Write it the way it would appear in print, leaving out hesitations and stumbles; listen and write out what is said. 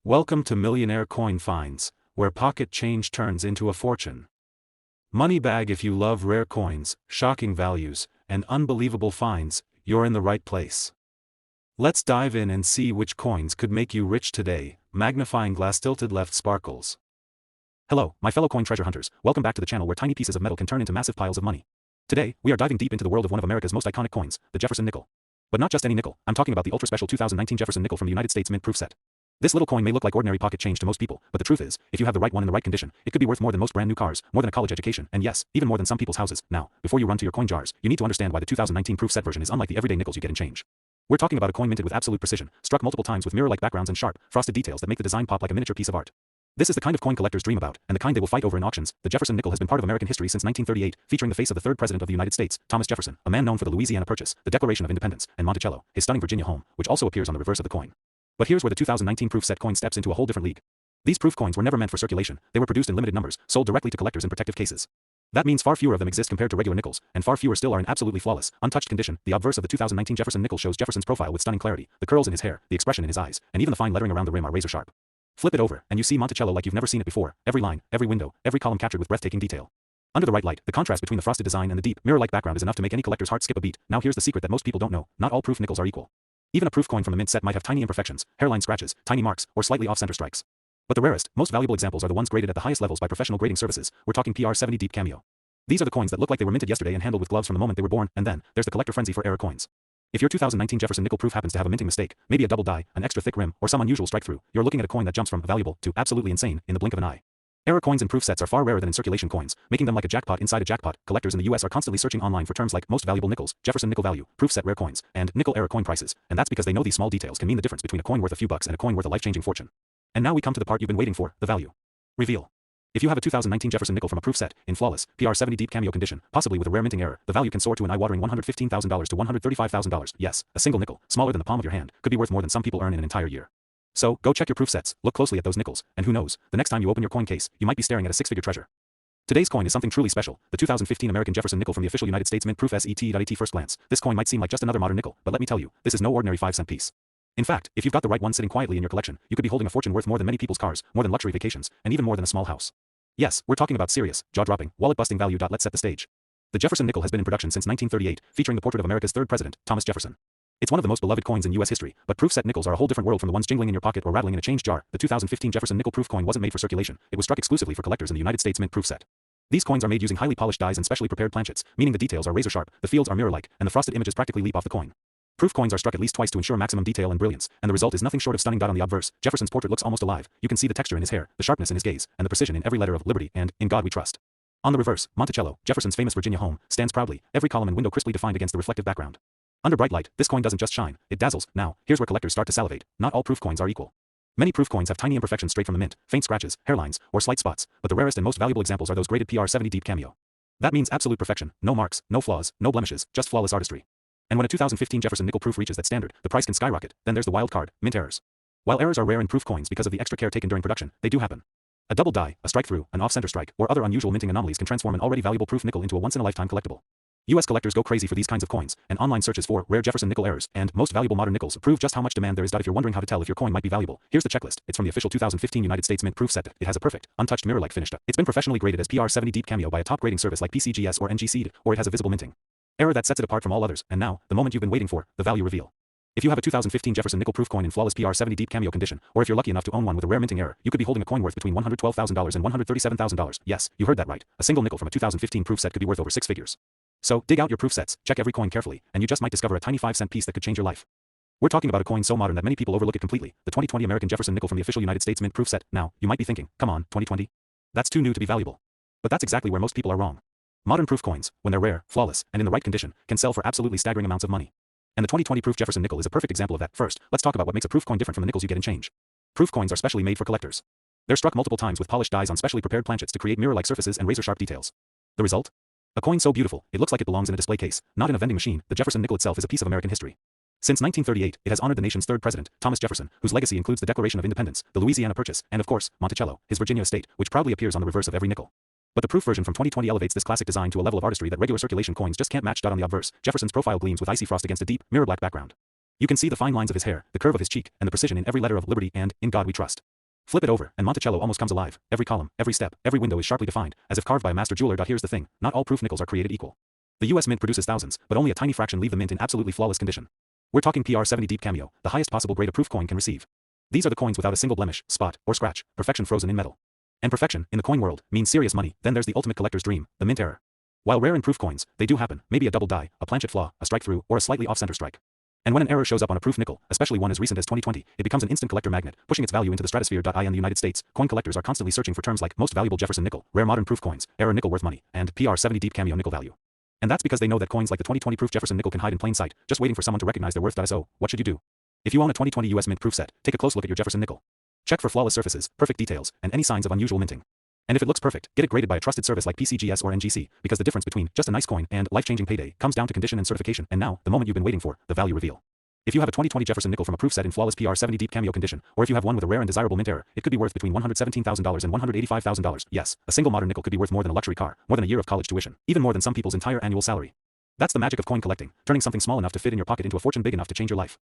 Welcome to Millionaire Coin Finds, where pocket change turns into a fortune. Money bag. If you love rare coins, shocking values, and unbelievable finds, you're in the right place. Let's dive in and see which coins could make you rich today. Magnifying glass tilted left sparkles. Hello, my fellow coin treasure hunters. Welcome back to the channel where tiny pieces of metal can turn into massive piles of money. Today, we are diving deep into the world of one of America's most iconic coins, the Jefferson Nickel. But not just any nickel. I'm talking about the ultra special 2019 Jefferson Nickel from the United States Mint proof set. This little coin may look like ordinary pocket change to most people, but the truth is, if you have the right one in the right condition, it could be worth more than most brand new cars, more than a college education, and yes, even more than some people's houses. Now, before you run to your coin jars, you need to understand why the 2019 proof set version is unlike the everyday nickels you get in change. We're talking about a coin minted with absolute precision, struck multiple times with mirror-like backgrounds and sharp, frosted details that make the design pop like a miniature piece of art. This is the kind of coin collectors dream about, and the kind they will fight over in auctions. The Jefferson Nickel has been part of American history since 1938, featuring the face of the third president of the United States, Thomas Jefferson, a man known for the Louisiana Purchase, the Declaration of Independence, and Monticello, his stunning Virginia home, which also appears on the reverse of the coin. But here's where the 2019 proof set coin steps into a whole different league. These proof coins were never meant for circulation. They were produced in limited numbers, sold directly to collectors in protective cases. That means far fewer of them exist compared to regular nickels, and far fewer still are in absolutely flawless, untouched condition. The obverse of the 2019 Jefferson Nickel shows Jefferson's profile with stunning clarity, the curls in his hair, the expression in his eyes, and even the fine lettering around the rim are razor sharp. Flip it over, and you see Monticello like you've never seen it before, every line, every window, every column captured with breathtaking detail. Under the right light, the contrast between the frosted design and the deep, mirror-like background is enough to make any collector's heart skip a beat. Now here's the secret that most people don't know: not all proof nickels are equal. Even a proof coin from the mint set might have tiny imperfections, hairline scratches, tiny marks, or slightly off-center strikes. But the rarest, most valuable examples are the ones graded at the highest levels by professional grading services. We're talking PR70 Deep Cameo. These are the coins that look like they were minted yesterday and handled with gloves from the moment they were born, and then there's the collector frenzy for error coins. If your 2019 Jefferson Nickel proof happens to have a minting mistake, maybe a double die, an extra thick rim, or some unusual strike-through, you're looking at a coin that jumps from valuable to absolutely insane in the blink of an eye. Error coins in proof sets are far rarer than in circulation coins, making them like a jackpot inside a jackpot. Collectors in the US are constantly searching online for terms like most valuable nickels, Jefferson Nickel value, proof set rare coins, and nickel error coin prices, and that's because they know these small details can mean the difference between a coin worth a few bucks and a coin worth a life-changing fortune. And now we come to the part you've been waiting for, the value reveal. If you have a 2019 Jefferson Nickel from a proof set, in flawless, PR70 Deep Cameo condition, possibly with a rare minting error, the value can soar to an eye-watering $115,000 to $135,000. Yes, a single nickel, smaller than the palm of your hand, could be worth more than some people earn in an entire year. So, go check your proof sets, look closely at those nickels, and who knows, the next time you open your coin case, you might be staring at a six-figure treasure. Today's coin is something truly special, the 2015 American Jefferson Nickel from the official United States Mint proof set. First glance, this coin might seem like just another modern nickel, but let me tell you, this is no ordinary 5-cent piece. In fact, if you've got the right one sitting quietly in your collection, you could be holding a fortune worth more than many people's cars, more than luxury vacations, and even more than a small house. Yes, we're talking about serious, jaw-dropping, wallet-busting value. Let's set the stage. The Jefferson Nickel has been in production since 1938, featuring the portrait of America's third president, Thomas Jefferson. It's one of the most beloved coins in U.S. history, but proof set nickels are a whole different world from the ones jingling in your pocket or rattling in a change jar. The 2015 Jefferson Nickel proof coin wasn't made for circulation, it was struck exclusively for collectors in the United States Mint proof set. These coins are made using highly polished dies and specially prepared planchets, meaning the details are razor sharp, the fields are mirror-like, and the frosted images practically leap off the coin. Proof coins are struck at least twice to ensure maximum detail and brilliance, and the result is nothing short of stunning. On the obverse, Jefferson's portrait looks almost alive. You can see the texture in his hair, the sharpness in his gaze, and the precision in every letter of liberty and in God we trust. On the reverse, Monticello, Jefferson's famous Virginia home, stands proudly, every column and window crisply defined against the reflective background. Under bright light, this coin doesn't just shine, it dazzles. Now, here's where collectors start to salivate. Not all proof coins are equal. Many proof coins have tiny imperfections straight from the mint, faint scratches, hairlines, or slight spots, but the rarest and most valuable examples are those graded PR70 Deep Cameo. That means absolute perfection, no marks, no flaws, no blemishes, just flawless artistry. And when a 2015 Jefferson Nickel proof reaches that standard, the price can skyrocket. Then there's the wild card, mint errors. While errors are rare in proof coins because of the extra care taken during production, they do happen. A double die, a strike-through, an off-center strike, or other unusual minting anomalies can transform an already valuable proof nickel into a once-in-a-lifetime collectible. U.S. collectors go crazy for these kinds of coins, and online searches for rare Jefferson Nickel errors and most valuable modern nickels prove just how much demand there is. If you're wondering how to tell if your coin might be valuable, here's the checklist. It's from the official 2015 United States Mint proof set. It has a perfect, untouched mirror-like finish. It's been professionally graded as PR70 Deep Cameo by a top grading service like PCGS or NGC, or it has a visible minting error that sets it apart from all others. And now, the moment you've been waiting for, the value reveal. If you have a 2015 Jefferson Nickel proof coin in flawless PR70 Deep Cameo condition, or if you're lucky enough to own one with a rare minting error, you could be holding a coin worth between $112,000 and $137,000. Yes, you heard that right. A single nickel from a 2015 proof set could be worth over six figures. So, dig out your proof sets, check every coin carefully, and you just might discover a tiny 5-cent piece that could change your life. We're talking about a coin so modern that many people overlook it completely, the 2020 American Jefferson Nickel from the official United States Mint proof set. Now, you might be thinking, come on, 2020? That's too new to be valuable. But that's exactly where most people are wrong. Modern proof coins, when they're rare, flawless, and in the right condition, can sell for absolutely staggering amounts of money. And the 2020 proof Jefferson Nickel is a perfect example of that. First, let's talk about what makes a proof coin different from the nickels you get in change. Proof coins are specially made for collectors. They're struck multiple times with polished dies on specially prepared planchets to create mirror-like surfaces and razor-sharp details. The result? A coin so beautiful, it looks like it belongs in a display case, not in a vending machine. The Jefferson Nickel itself is a piece of American history. Since 1938, it has honored the nation's third president, Thomas Jefferson, whose legacy includes the Declaration of Independence, the Louisiana Purchase, and of course, Monticello, his Virginia estate, which proudly appears on the reverse of every nickel. But the proof version from 2020 elevates this classic design to a level of artistry that regular circulation coins just can't match. On the obverse, Jefferson's profile gleams with icy frost against a deep, mirror-black background. You can see the fine lines of his hair, the curve of his cheek, and the precision in every letter of liberty and in God we trust. Flip it over, and Monticello almost comes alive. Every column, every step, every window is sharply defined, as if carved by a master jeweler. Here's the thing, not all proof nickels are created equal. The US Mint produces thousands, but only a tiny fraction leave the mint in absolutely flawless condition. We're talking PR70 Deep Cameo, the highest possible grade a proof coin can receive. These are the coins without a single blemish, spot, or scratch, perfection frozen in metal. And perfection, in the coin world, means serious money. Then there's the ultimate collector's dream, the mint error. While rare in proof coins, they do happen, maybe a double die, a planchet flaw, a strike through, or a slightly off-center strike. And when an error shows up on a proof nickel, especially one as recent as 2020, it becomes an instant collector magnet, pushing its value into the stratosphere. In the United States, coin collectors are constantly searching for terms like most valuable Jefferson Nickel, rare modern proof coins, error nickel worth money, and PR70 Deep Cameo nickel value. And that's because they know that coins like the 2020 proof Jefferson Nickel can hide in plain sight, just waiting for someone to recognize their worth. So, what should you do? If you own a 2020 US Mint proof set, take a close look at your Jefferson Nickel. Check for flawless surfaces, perfect details, and any signs of unusual minting. And if it looks perfect, get it graded by a trusted service like PCGS or NGC, because the difference between just a nice coin and life-changing payday comes down to condition and certification. And now, the moment you've been waiting for, the value reveal. If you have a 2020 Jefferson Nickel from a proof set in flawless PR70 Deep Cameo condition, or if you have one with a rare and desirable mint error, it could be worth between $117,000 and $185,000. Yes, a single modern nickel could be worth more than a luxury car, more than a year of college tuition, even more than some people's entire annual salary. That's the magic of coin collecting, turning something small enough to fit in your pocket into a fortune big enough to change your life.